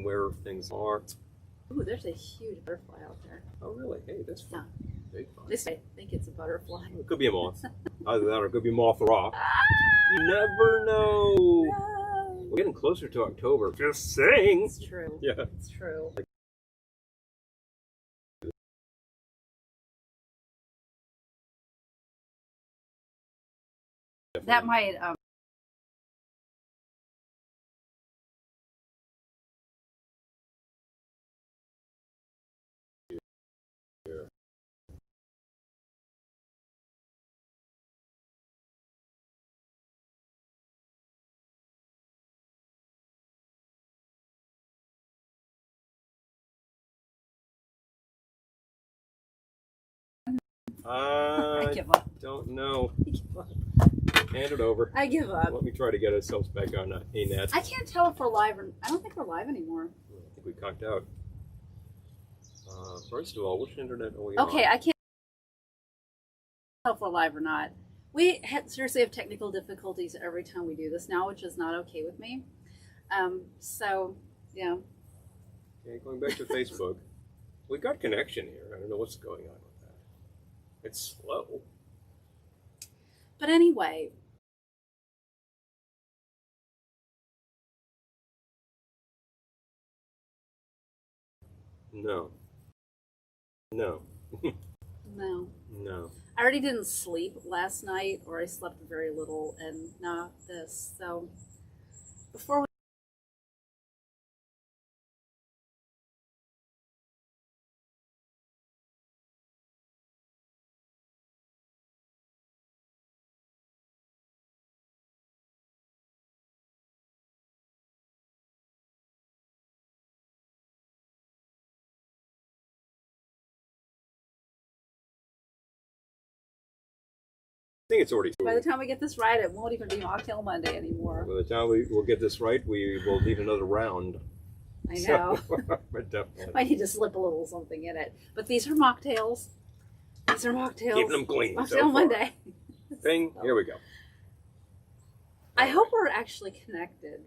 where things are. Ooh, there's a huge butterfly out there. Oh, really? Hey, that's fun. Yeah. Big fun. At least I think it's a butterfly. It could be a moth. Either that or it could be Mothra. You never know. No. We're getting closer to October. Just saying. It's true. Yeah. It's true. That might I give up. Don't know. I give up. Hand it over. I give up. Let me try to get ourselves back on a net. I can't tell if we're live or I don't think we're live anymore. I think we conked out. First of all, which internet are we Okay, on? I can't tell if we're live or not. We seriously have technical difficulties every time we do this now, which is not okay with me. So, yeah. Okay, going back to Facebook. We got connection here. I don't know what's going on with that. It's slow. But anyway. No. No. No. No. I already didn't sleep last night, or I slept very little, and not this. So, before we I think it's already. by the time we get this right, it won't even be Mocktail Monday anymore. By the time we will get this right, we will need another round. I know. But definitely. I need to slip a little something in it. But these are mocktails. These are mocktails. Keeping them clean. Mocktail So far. Monday. Bing. Here we go. I hope we're actually connected.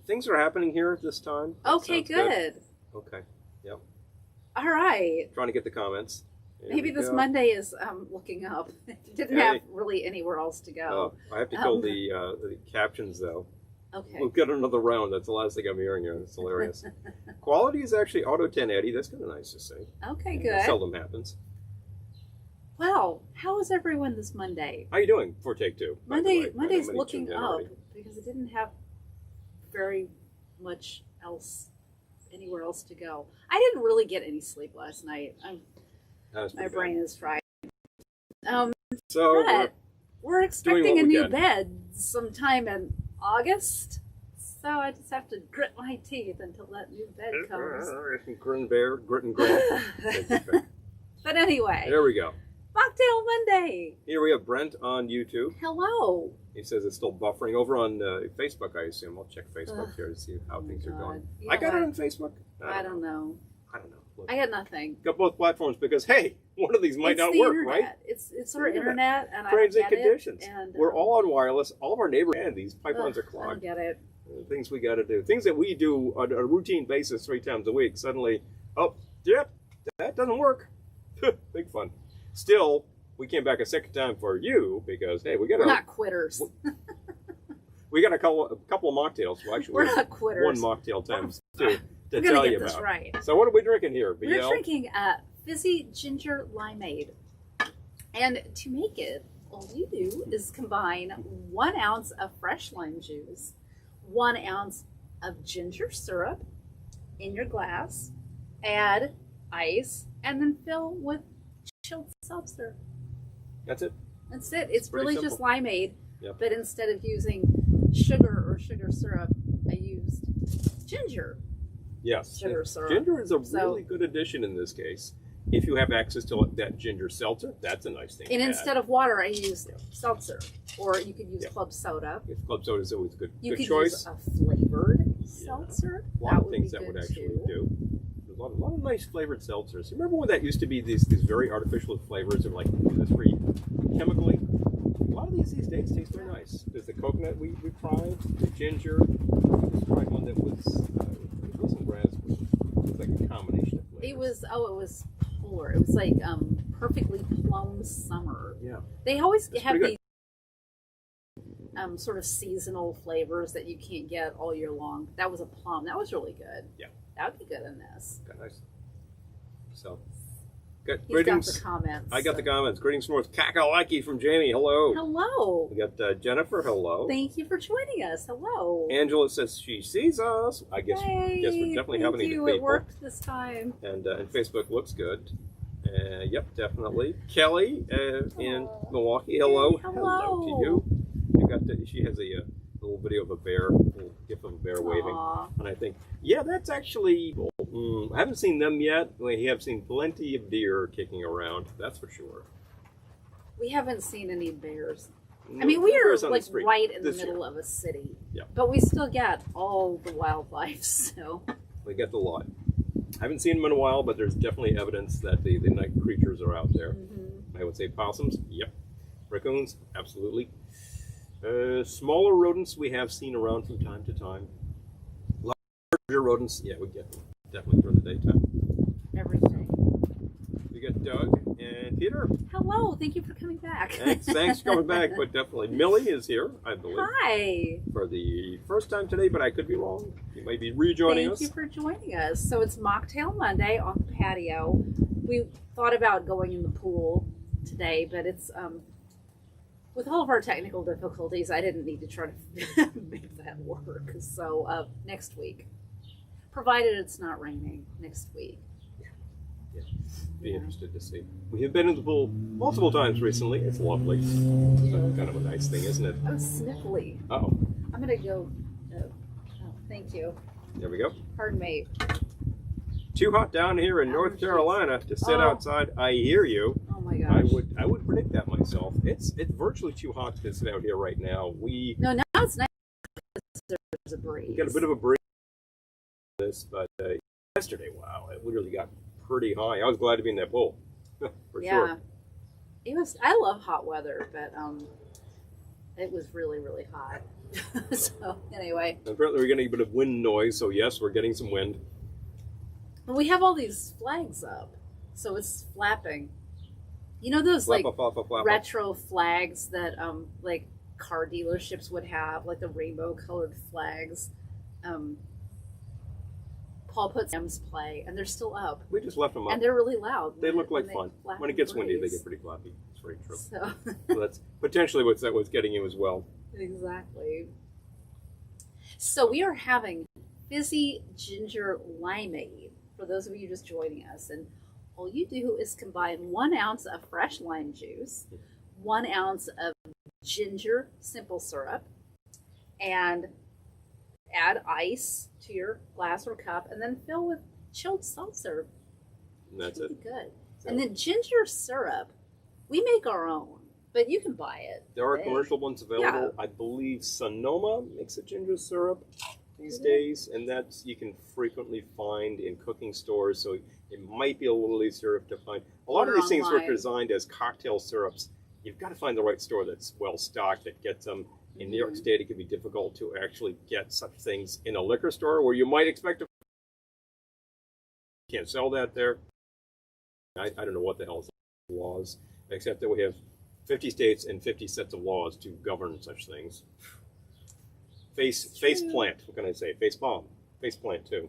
Things are happening here at this time. That Okay, sounds good. Okay. Yep. All right. Trying to get the comments. Here Maybe we this go. Monday is looking up. Didn't Okay. have really anywhere else to go. Oh, I have to kill the captions though. Okay. We'll get another round. That's the last thing I'm hearing here. It's hilarious. Quality is actually auto 1080. That's kind of nice to see. Okay, It good. seldom happens. Well, how is everyone this Monday? How you doing for take two? by the way? I know Monday's many looking tuned in up already. because it didn't have very much else anywhere else to go. I didn't really get any sleep last night. That's My pretty brain is fried. So But we're what expecting a we new can. bed sometime in August. So I just have to grit my teeth until that new bed comes. Grin bear, grit and grin. But anyway, There we go. Mocktail Monday. Here we have Brent on YouTube. Hello. He says it's still buffering over on Facebook. I assume I'll check Facebook here to see how things are God. going. Yeah. I got it on Facebook. I don't know. I don't know. Look, I got nothing. got both platforms because hey, one of these might It's not the work, internet. right? It's our internet, and Frames I and don't get conditions. it. And We're all on wireless. All of our neighbors and these pipelines are I don't clogged. get it. Things we got to do. Things that we do on a routine basis 3 times a week. Suddenly, oh, yep, that doesn't work. Big fun. Still, we came back a second time for you because hey, we got We're not quitters. we got a couple of mocktails. Well, actually, We're not quitters. one mocktail times two to We're gonna tell get you this about. right. So what are we drinking here, BL? We're drinking Fizzy Ginger Limeade. And to make it, all you do is combine 1 ounce of fresh lime juice, 1 ounce of ginger syrup in your glass, add ice, and then fill with chilled seltzer. That's it. That's it. It's Pretty really simple. just limeade, Yep. but instead of using sugar or sugar syrup, I used ginger. Yes. Sugar syrup. Ginger is a So- really good addition in this case. If you have access to that ginger seltzer, that's a nice thing. And to add. instead of water, I used seltzer. Or you could use Yeah. club soda. If club soda is always a You good could choice. use a flavored seltzer. A lot of would things be that would good actually too. do. There's a lot of nice flavored seltzers. Remember when that used to be these very artificial flavors of like this very chemically? A lot of these days taste very nice. There's the coconut we tried, the ginger. We just tried one that was it wasn't was polar. It was like perfectly plum summer. Yeah. They always That's have pretty these sort of seasonal flavors that you can't get all year long. That was a plum. That was really good. Yeah. That would be good in this. Got nice. So, good. He's Greetings. got the comments. I got the comments. Greetings from North Kakalaki from Jamie. Hello. Hello. We got Jennifer. Hello. Thank you for joining us. Hello. Angela says she sees us. I guess Yay. we're definitely having Thank a you. people. It worked this time. And Facebook looks good. Yep, definitely. Kelly in Milwaukee. Hello. Hey, hello. To you. You got she has a little video of a bear, a little gif of a bear waving. Aww. And I think, yeah, that's actually. I haven't seen them yet. We have seen plenty of deer kicking around. That's for sure. We haven't seen any bears. No, I mean, we are bears on the like street right in the this middle year. of a city. Yeah. But we still get all the wildlife, so. We get the lot. I haven't seen them in a while, but there's definitely evidence that the night creatures are out there. Mm-hmm. I would say possums, yep. Raccoons, absolutely. Smaller rodents we have seen around from time to time. Larger rodents, yeah, we get them definitely during the daytime. Everything. We got Doug and Peter. Hello, thank you for coming back. Thanks for coming back, but definitely Millie is here, I believe, Hi. for the first time today, but I could be wrong. You might be rejoining us. Thank you for joining us. So it's Mocktail Monday on the patio. We thought about going in the pool today, but it's with all of our technical difficulties, I didn't need to try to make that work. So next week, provided it's not raining next week. Yeah. Be interested to see. We have been in the pool multiple times recently. It's lovely. It's kind of a nice thing, isn't it? I was sniffly. Uh-oh. I'm gonna go. Oh, thank you. There we go. Pardon me. Too hot down here in North Carolina to sit outside. I hear you. Oh my gosh. I would predict that myself. It's virtually too hot to sit out here right now. No, now it's nice because there's a breeze. We got a bit of a breeze in this, but yesterday, wow, it literally got pretty high. I was glad to be in that pool. For sure. It was. I love hot weather, but it was really, really hot. So anyway, And apparently we're getting a bit of wind noise, so yes, we're getting some wind. but we have all these flags up, so it's flapping. You know those like Flap, flap, flap, flap. retro flags that like car dealerships would have, like the rainbow colored flags. Paul put Sam's play, and they're still up, We just left them up. and they're really loud. They when look it- like when fun. they flap When it in gets the windy, they breeze. get pretty flappy. It's very true. So So that's potentially what's getting you as well. exactly. So we are having Fizzy Ginger Limeade for those of you just joining us, and all you do is combine 1 ounce of fresh lime juice, 1 ounce of ginger simple syrup, and add ice to your glass or cup, and then fill with chilled seltzer. And that's Should it. be good. So And then ginger syrup, we make our own, but you can buy it. there are They- commercial ones available. Yeah. I believe Sonoma makes a ginger syrup these Mhm. days, and that's you can frequently find in cooking stores. So it might be a little easier to find. A lot of Order these things were online. designed as cocktail syrups. You've got to find the right store that's well stocked that gets them. In New York Mhm. State, it can be difficult to actually get such things in a liquor store where you might expect to. You can't sell that there. I don't know what the hell is the laws, except that we have 50 states and 50 sets of laws to govern such things. Face plant. What can I say? Face palm. Face plant too.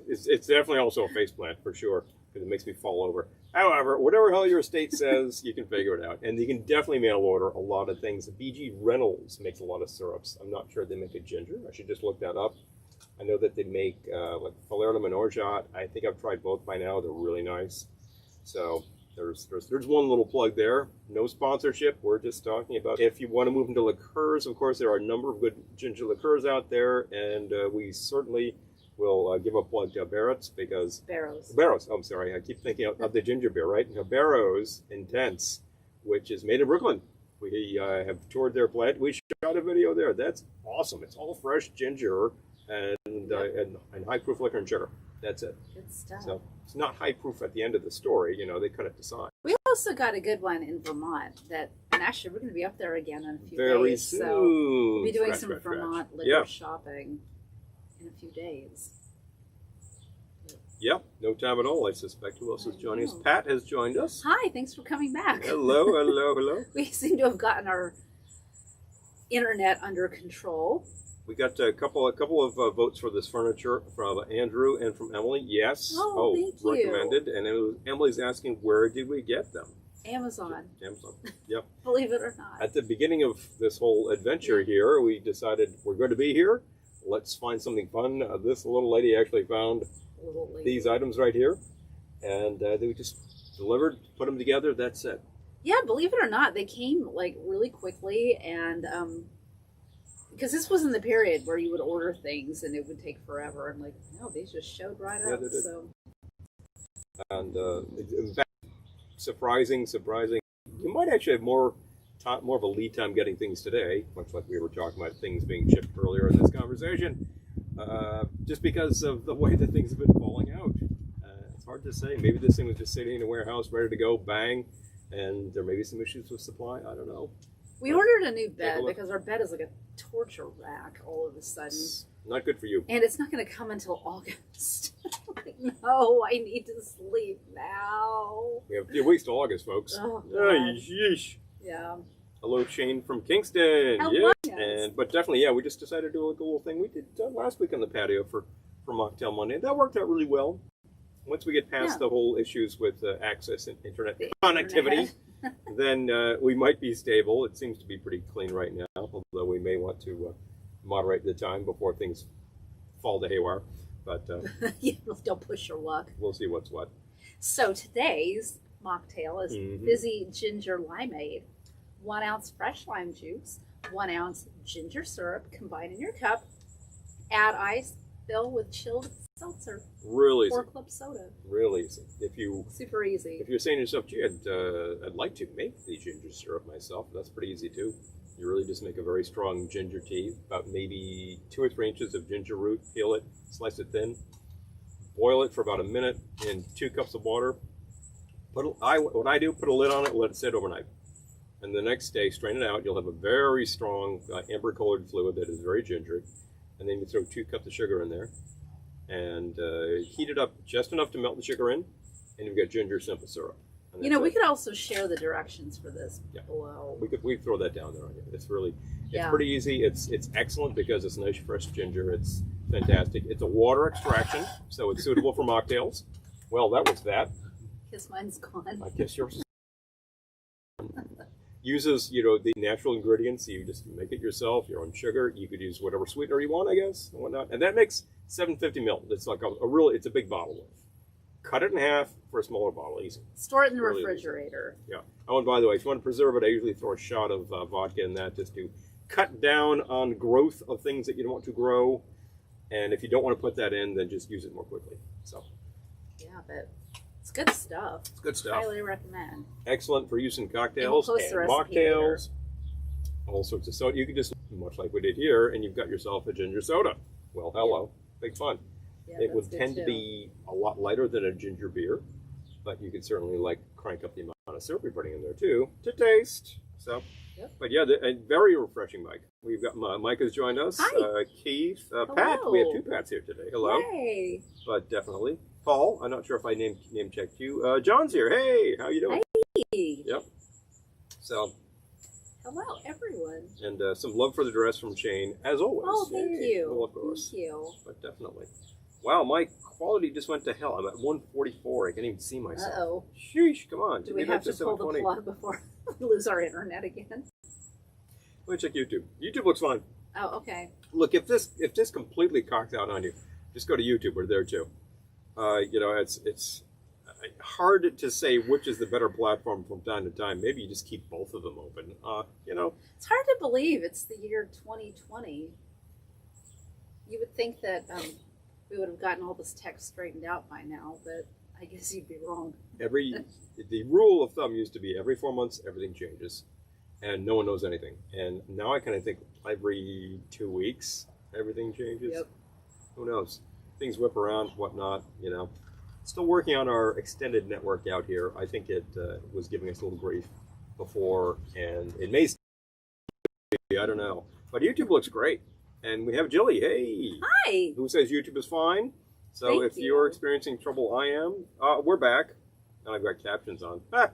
It's definitely also a face plant for sure because it makes me fall over. However, whatever hell your state says, you can figure it out, and you can definitely mail order a lot of things. BG Reynolds makes a lot of syrups. I'm not sure they make a ginger. I should just look that up. I know that they make like Falerno and Orgeat. I think I've tried both by now. They're really nice. So there's one little plug there. No sponsorship. We're just talking about if you want to move into liqueurs. Of course, there are a number of good ginger liqueurs out there, and we certainly will give a plug to Barrett's because Barrows. I'm sorry, I keep thinking of the ginger beer, right? Now, Barrows Intense, which is made in Brooklyn. We have toured their plant. We shot a video there. That's awesome. It's all fresh ginger and high proof liquor and sugar. That's it. Good stuff. So it's not high proof at the end of the story. You know, they cut it to size. We also got a good one in Vermont and actually we're going to be up there again in a few Very days. soon. So we'll be doing some Scratch. Vermont liquor Yeah. shopping in a few days. Yep, no time at all, I suspect. Who else is joining us? Pat has joined us. Hi, thanks for coming back. Hello, hello, hello. We seem to have gotten our internet under control. We got a couple of votes for this furniture from Andrew and from Emily. Yes. Oh, thank you. Recommended. And Emily's asking, where did we get them? Amazon. Amazon. Yep. Believe it or not. At the beginning of this whole adventure here, we decided we're going to be here. Let's find something fun. This little lady actually found these items right here, and we just delivered, put them together. That's it. Yeah, believe it or not, they came like really quickly, and because this wasn't the period where you would order things and it would take forever. And like, no, these just showed right up. They did. So, and in fact, surprising. You might actually have more of a lead time getting things today, much like we were talking about things being shipped earlier in this conversation. Just because of the way that things have been falling out. It's hard to say. Maybe this thing was just sitting in a warehouse ready to go, bang, and there may be some issues with supply. I don't know. we ordered a new bed because our bed is like a torture rack all of a sudden. It's not good for you. And it's not going to come until August. Like, no, I need to sleep now. We have a weeks to August, folks. Oh, Yeesh. yeah. Hello, Shane from Kingston. Hello, yeah, but definitely, yeah, we just decided to do a little thing we did last week on the patio for Mocktail Monday. That worked out really well. Once we get past the whole issues with access and internet connectivity, then we might be stable. It seems to be pretty clean right now, although we may want to moderate the time before things fall to haywire. But Yeah, don't push your luck. We'll see what's what. So today's mocktail is Fizzy Ginger Limeade. 1 ounce fresh lime juice, 1 ounce ginger syrup, combine in your cup, add ice, fill with chilled seltzer. Real easy. Or club soda. Real easy. Super easy. If you're saying to yourself, gee, I'd like to make the ginger syrup myself, that's pretty easy too. You really just make a very strong ginger tea, about maybe 2 or 3 inches of ginger root, peel it, slice it thin, boil it for about a minute in 2 cups of water. What I do, put a lid on it, let it sit overnight. And the next day, strain it out. You'll have a very strong amber-colored fluid that is very gingery. And then you throw 2 cups of sugar in there and heat it up just enough to melt the sugar in, and you've got ginger simple syrup. You know, we could also share the directions for this below. We throw that down there on you. It's pretty easy. It's excellent because it's nice fresh ginger. It's fantastic. It's a water extraction, so it's suitable for mocktails. Well, that was that. Guess mine's gone. I guess yours is uses, the natural ingredients. You just make it yourself, your own sugar. You could use whatever sweetener you want, I guess, and whatnot. And that makes 750 ml. It's like it's a big bottle worth. Cut it in half for a smaller bottle, easy. Store it in the refrigerator. Easy. Yeah. Oh, and by the way, if you want to preserve it, I usually throw a shot of vodka in that just to cut down on growth of things that you don't want to grow. And if you don't want to put that in, then just use it more quickly. So. Yeah, but it's good stuff. It's good stuff. Highly recommend. Excellent for use in cocktails and mocktails. All sorts of soda. You can just, much like we did here, and you've got yourself a ginger soda. Well, hello. Big fun. Yeah, it would tend to be a lot lighter than a ginger beer, but you could certainly crank up the amount of syrup you're putting in there too to taste. So, but yeah, very refreshing, Mike. We've got Mike has joined us. Hi. Keith, Pat. We have 2 Pats here today. Hello. Hey. But definitely Paul. I'm not sure if I name checked you. John's here. Hey, how you doing? Hey. Yep. So. Hello, everyone. And some love for the dress from Shane, as always. Oh, thank you. Well, of course. Thank you. But definitely. Wow, my quality just went to hell. I'm at 144. I can't even see myself. Uh-oh. Sheesh, come on. Do we have to pull the plug before we lose our internet again? Let me check YouTube. YouTube looks fine. Oh, okay. Look, if this completely cocks out on you, just go to YouTube. We're there too. It's hard to say which is the better platform from time to time. Maybe you just keep both of them open. It's hard to believe it's the year 2020. You would think that we would have gotten all this tech straightened out by now, but I guess you'd be wrong. The rule of thumb used to be every 4 months everything changes, and no one knows anything. And now I kind of think every 2 weeks everything changes. Yep. Who knows? Things whip around, whatnot. Still working on our extended network out here. I think it was giving us a little grief before, and it may. I don't know, but YouTube looks great. And we have Jilly. Hey. Hi. Who says YouTube is fine? So Thank if you're you. experiencing trouble, I am. We're back, and I've got captions on. Ah,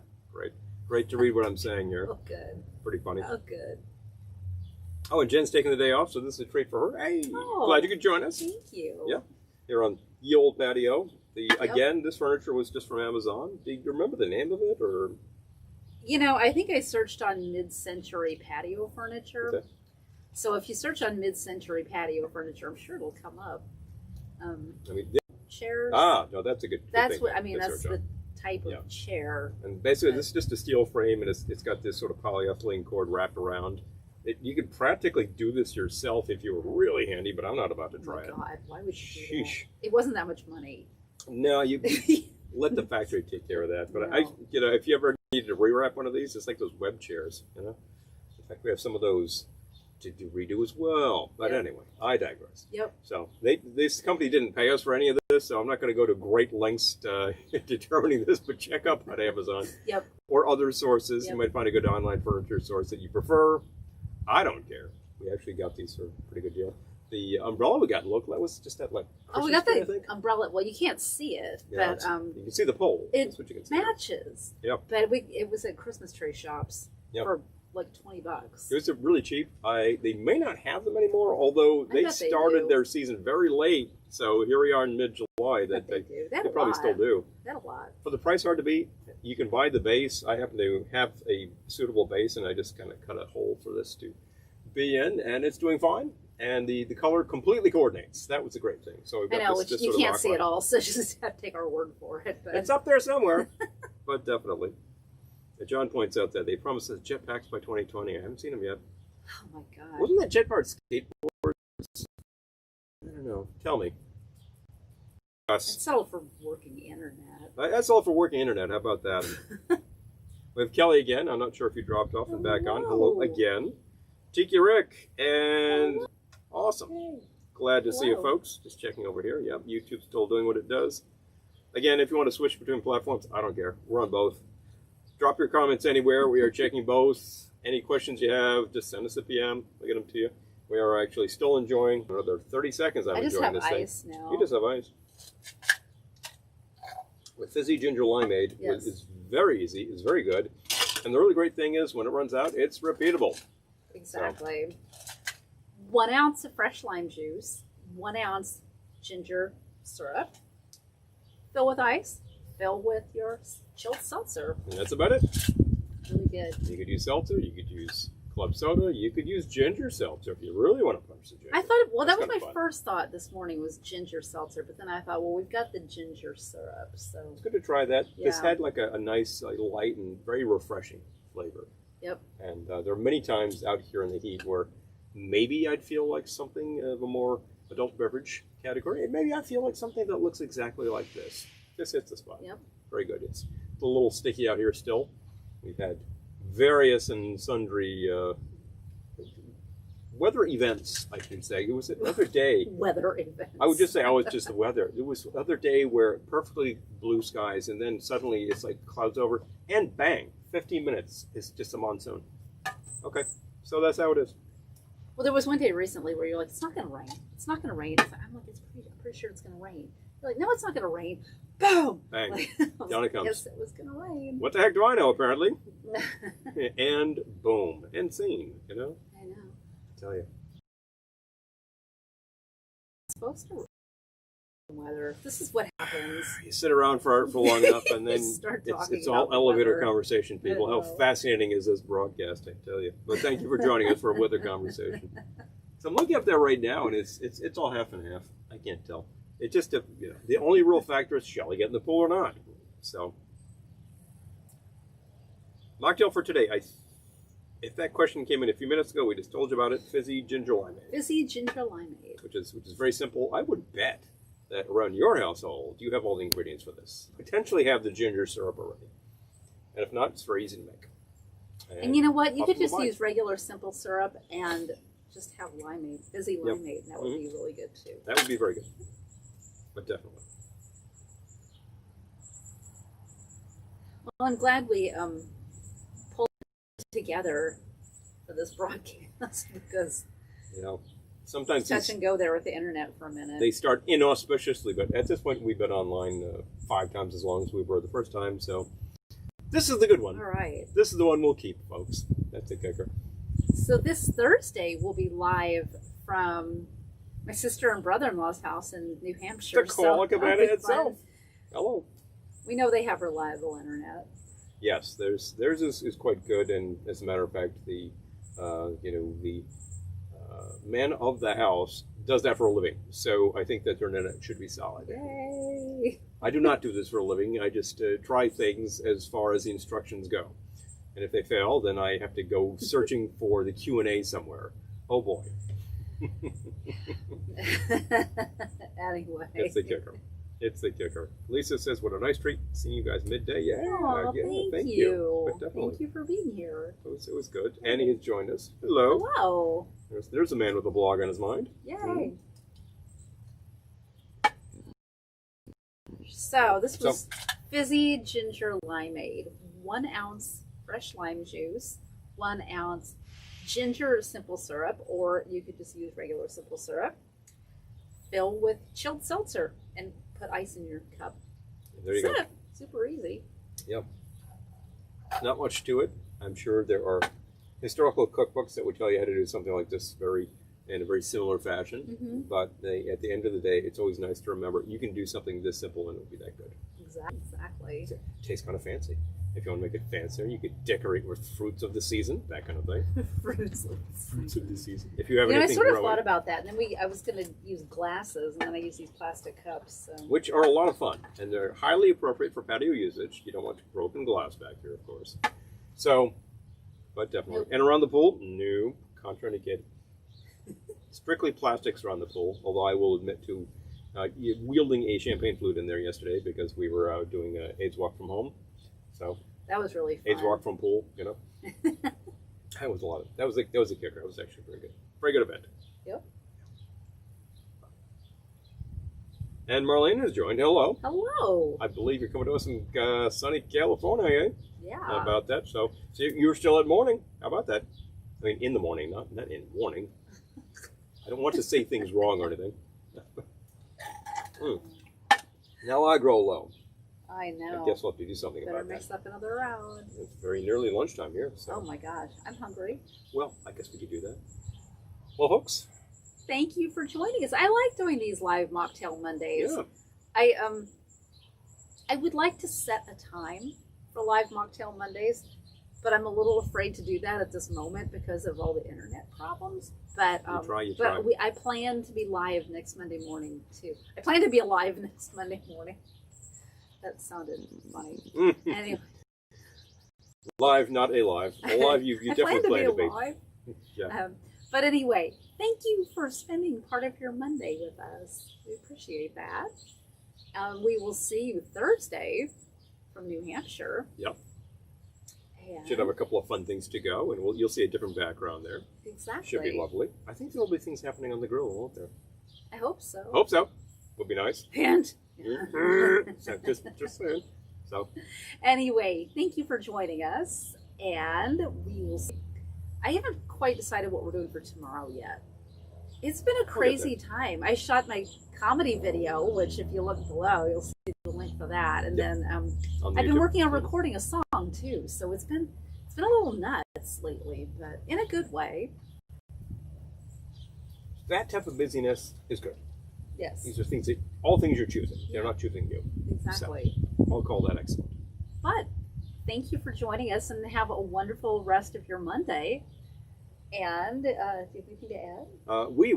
great to read what I'm saying here. Oh, good. Pretty funny. Oh, good. Oh, and Jen's taking the day off, so this is a treat for her. Hey, Oh, glad you could join us. Thank you. Yeah, here on Ye Old Patio. Again, this furniture was just from Amazon. Do you remember the name of it, or? You know, I think I searched on mid-century patio furniture. Okay. So if you search on mid-century patio furniture, I'm sure it'll come up. I mean, Chairs. No, that's a good. That's thing what I to mean. That's search the on. type of chair. And basically, this is just a steel frame, and it's got this sort of polyethylene cord wrapped around. You could practically do this yourself if you were really handy, but I'm not about to try Oh my God, why would you do Sheesh. that? It wasn't that much money. No, you let the factory take care of that. But No. if you ever needed to rewrap one of these, it's like those web chairs, In fact, we have some of those to redo as well. But Yep. anyway, I digress. Yep. So this company didn't pay us for any of this, so I'm not going to go to great lengths determining this. But check up on Amazon Yep. or other sources. Yep. You might find a good online furniture source that you prefer. I don't care. We actually got these for a pretty good deal. The umbrella we got, look, that was just that like. Oh, we got Christmas tree, I the think. umbrella. Well, you can't see it, Yeah, but you can see the pole. it That's what you can see. matches. Yep. But it was at Christmas tree shops for like $20. It was really cheap. They may not have them anymore, although they bet they started do. their season very late. So here we are in mid-July. But they do. They probably still do. That a lot. For the price hard to beat, you can buy the base. I happen to have a suitable base, and I just kind of cut a hole for this to be in, and it's doing fine. And the color completely coordinates. That was a great thing. So we've got I know, this which sort you of can't rock see line. it all, so just have to take our word for it. But It's up there somewhere, but definitely. John points out that they promised us jetpacks by 2020. I haven't seen them yet. oh my God. Wasn't that jetpack skateboards? I don't know. Tell me. It's settled for working internet. That's all for working internet. How about that? We have Kelly again. I'm not sure if you dropped off and back on. Hello again. Tiki Rick. And awesome. Hey. Glad to see you Hello. folks. Just checking over here. Yep, YouTube's still doing what it does. Again, if you want to switch between platforms, I don't care. We're on both. Drop your comments anywhere. We are checking both. Any questions you have, just send us a PM. We'll get them to you. We are actually still enjoying another 30 seconds. I'm I just enjoying have this thing. ice now. You just have ice. With Fizzy Ginger Limeade, Yes. it's very easy. It's very good. And the really great thing is when it runs out, it's repeatable. Exactly. 1 ounce of fresh lime juice, 1 ounce ginger syrup. Fill with ice. Fill with your chilled seltzer. And that's about it. Really good. You could use seltzer. You could use club soda. You could use ginger seltzer if you really want to punch the ginger. I thought, well, that That's was my kinda fun. first thought this morning was ginger seltzer, but then I thought, well, we've got the ginger syrup, so It's good to try that. This Yeah. had like a nice, light and very refreshing flavor. yep. And there are many times out here in the heat where maybe I'd feel like something of a more adult beverage category, and maybe I feel like something that looks exactly like this. This hits the spot. Yep. Very good. It's a little sticky out here still. We've had various and sundry weather events, I should say. It was another day. Weather events. I would just say, it's just the weather. It was another day where perfectly blue skies, and then suddenly it's like clouds over, and bang, 15 minutes is just a monsoon. Okay, so that's how it is. Well, there was one day recently where you're like, it's not going to rain. It's not going to rain. I'm like, I'm pretty sure it's going to rain. You're like, no, it's not going to rain. Boom! Bang. Like, Down it comes. Yes, it was going to rain. What the heck do I know, apparently? And boom, and scene, I know. I tell you. It's supposed to rain. Weather. This is what happens. You sit around for long enough, and then Start talking it's all about the elevator weather. conversation, people. I How know. fascinating is this broadcast, I tell you. But thank you for joining us for a weather conversation. So I'm looking up there right now, and it's all half and half. I can't tell. It just, the only real factor is shall I get in the pool or not? So, mocktail for today. If that question came in a few minutes ago, we just told you about it. Fizzy Ginger Limeade, Fizzy ginger limeade. which is very simple. I would bet that around your household you have all the ingredients for this. Potentially have the ginger syrup already, and if not, it's very easy to make. And you know what? You off could to the just vine. use regular simple syrup and just have limeade, fizzy Yep. limeade, and that would be really good too. That would be very good, but definitely. Well, I'm glad we pulled it together for this broadcast because sometimes touch and go there with the internet for a minute. they start inauspiciously, but at this point we've been online 5 times as long as we were the first time, so this is the good one. All right. This is the one we'll keep, folks. That's the kicker. So this Thursday we'll be live from my sister and brother-in-law's house in New Hampshire. The Koala Cabana itself. Hello. We know they have reliable internet. Yes, theirs is quite good, and as a matter of fact, the man of the house does that for a living, so I think that their internet should be solid. Yay! I do not do this for a living. I just try things as far as the instructions go, and if they fail, then I have to go searching for the Q&A somewhere. Oh boy. Anyway. It's the kicker. It's the kicker. Lisa says, what a nice treat seeing you guys midday. Yeah, Aw, yeah, thank you. But definitely. Thank you for being here. It was good. Annie has joined us. Hello. Hello. There's a man with a blog on his mind. Yay. So this was Fizzy Ginger Limeade. 1 ounce fresh lime juice, 1 ounce ginger simple syrup, or you could just use regular simple syrup. Fill with chilled seltzer and put ice in your cup. There you go. Super easy. Yep. Not much to it. I'm sure there are historical cookbooks that would tell you how to do something like this in a very similar fashion. Mm-hmm. But at the end of the day, it's always nice to remember you can do something this simple and it'll be that good. Exactly. It tastes kind of fancy. If you want to make it fancier, you could decorate with fruits of the season, that kind of thing. Fruits of the season. If you have I anything sort of growing, thought about that, and then I was going to use glasses, and then I use these plastic cups. So. which are a lot of fun, and they're highly appropriate for patio usage. You don't want broken glass back here, of course. So, but definitely. Nope. And around the pool, no, contraindicated. Strictly plastics around the pool, although I will admit to wielding a champagne flute in there yesterday because we were doing an AIDS walk from home. So that was really fun. AIDS walk from pool, you know. That was a lot of that was a kicker. It was actually very good event. Yep. And Marlene has joined. Hello. Hello. I believe you're coming to us in sunny California, eh? Yeah. How about that? So you're still at morning. How about that? I mean, in the morning, not in morning. I don't want to say things wrong or anything. Now I grow low. I know. I guess we'll have to do something Better about mix that. up another round. It's very nearly lunchtime here. So. Oh my gosh, I'm hungry. Well, I guess we could do that. Well, folks. Thank you for joining us. I like doing these live Mocktail Mondays. Yeah. I would like to set a time for live Mocktail Mondays, but I'm a little afraid to do that at this moment because of all the internet problems. But you try. I plan to be live next Monday morning too. I plan to be alive next Monday morning. That sounded funny. Anyway. Live, not alive. Alive, you definitely plan to be. Alive. Yeah. But anyway, thank you for spending part of your Monday with us. We appreciate that. We will see you Thursday from New Hampshire. Yep. And Should have a couple of fun things to go, and you'll see a different background there. exactly. Should be lovely. I think there'll be things happening on the grill, won't there? I hope so. Hope so. Would be nice. And So, just saying. So. anyway, thank you for joining us, and we will see. I haven't quite decided what we're doing for tomorrow yet. It's been a crazy time. I shot my comedy video, which if you look below, you'll see the link for that. And then I've been working on recording a song too, so it's been a little nuts lately, but in a good way. That type of busyness is good. Yes, These are things all things you're choosing. They're not choosing you. exactly. So, I'll call that excellent. But thank you for joining us, and have a wonderful rest of your Monday. And do you have anything to add? We